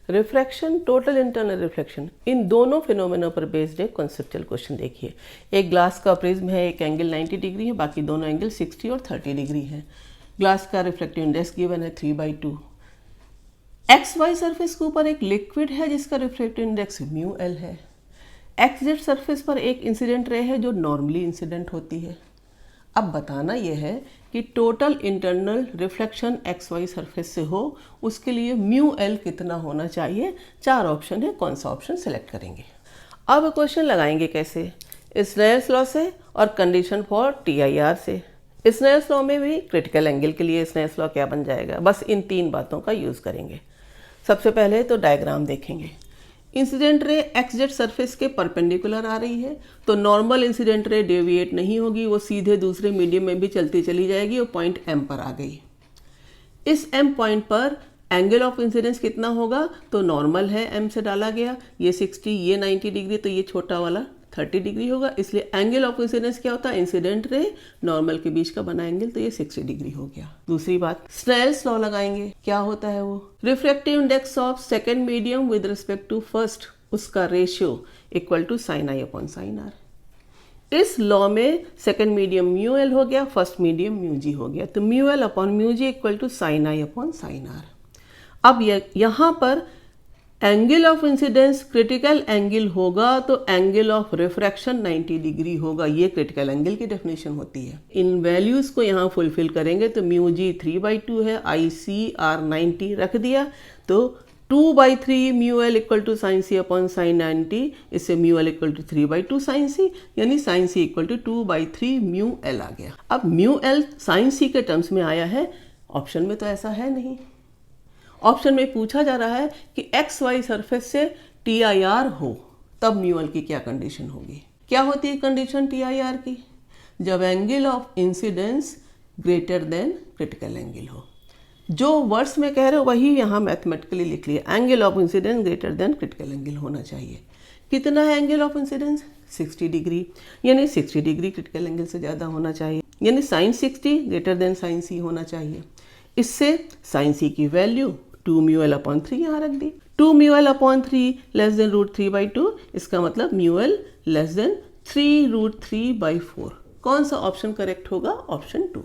Refraction, total internal reflection, इन दोनों phenomena पर based एक कॉन्सेप्चुअल क्वेश्चन देखिए। एक ग्लास का प्रिज्म है, एक एंगल 90 डिग्री है, बाकी दोनों एंगल 60 और 30 डिग्री है। ग्लास का रिफ्लेक्टिव इंडेक्स गिवन है 3/2। एक्स वाई सरफेस के ऊपर एक लिक्विड है जिसका रिफ्लेक्टिव इंडेक्स म्यू एल है। एक्स जेड सरफेस पर एक इंसिडेंट रे है जो नॉर्मली इंसिडेंट होती है। अब बताना यह है कि total internal reflection X Y surface से हो उसके लिए म्यू एल कितना होना चाहिए। 4 ऑप्शन है, कौन सा ऑप्शन सेलेक्ट करेंगे। अब क्वेश्चन लगाएंगे कैसे, स्नेल्स लॉ से और कंडीशन फॉर TIR से। स्नेल्स लॉ में भी क्रिटिकल एंगल के लिए स्नेल्स लॉ क्या बन जाएगा, बस इन 3 बातों का यूज़ करेंगे। सबसे पहले तो डायग्राम देखेंगे। Incident ray x Z surface के परपेंडिकुलर आ रही है तो नॉर्मल इंसिडेंट रे डेविएट नहीं होगी, वो सीधे दूसरे मीडियम में भी चलती चली जाएगी, वो पॉइंट M पर आ गई। इस M पॉइंट पर एंगल ऑफ इंसिडेंस कितना होगा, तो नॉर्मल है M से डाला गया, ये 60, ये 90 डिग्री, तो ये छोटा वाला 30 डिग्री होगा, इसलिए एंगल ऑफ इंसिडेंस क्या होता है, इंसिडेंट रे नॉर्मल के बीच का बना एंगल, तो ये 60 डिग्री हो गया। दूसरी बात, स्नेल्स लॉ लगाएंगे। क्या होता है वो, reflective index of second medium with respect to first, उसका ratio equal to sin I upon sin R। इस लॉ में सेकेंड मीडियम म्यू एल हो गया, फर्स्ट मीडियम म्यू जी हो गया, तो mu L upon mu G equal to sin I upon sin R। अब यहाँ पर angle of incidence critical angle होगा तो एंगल ऑफ रिफ्रैक्शन 90 डिग्री होगा, ये क्रिटिकल एंगल की डेफिनेशन होती है। इन वैल्यूज को यहाँ फुलफिल करेंगे तो म्यू जी 3/2 है, ICR 90 रख दिया, तो 2/3 mu L equal to sine C upon sine 90, इससे mu L equal to 3/2 sine C, यानी sine C equal to 2/3 mu L आ गया। अब म्यू एल साइन सी के टर्म्स में आया है, ऑप्शन में तो ऐसा है नहीं। ऑप्शन में पूछा जा रहा है कि एक्स वाई सरफेस से TIR हो तब म्यू एल की क्या कंडीशन होगी। क्या होती है कंडीशन TIR की, जब angle of incidence greater than critical angle हो। जो वर्ड्स में कह रहे हो वही यहाँ मैथमेटिकली लिख लिया, angle of incidence greater than critical angle होना चाहिए। कितना है एंगल ऑफ इंसिडेंस, 60 डिग्री, यानी 60 डिग्री क्रिटिकल एंगल से ज़्यादा होना चाहिए, यानी साइन 60 ग्रेटर देन साइन सी होना चाहिए। इससे साइन सी की वैल्यू 2 म्यू एल अपॉन 3 यहाँ रख दी, 2 mu L upon 3 less than √3/2, इसका मतलब म्यू एल लेस देन 3√3/4। कौन सा ऑप्शन करेक्ट होगा, ऑप्शन 2।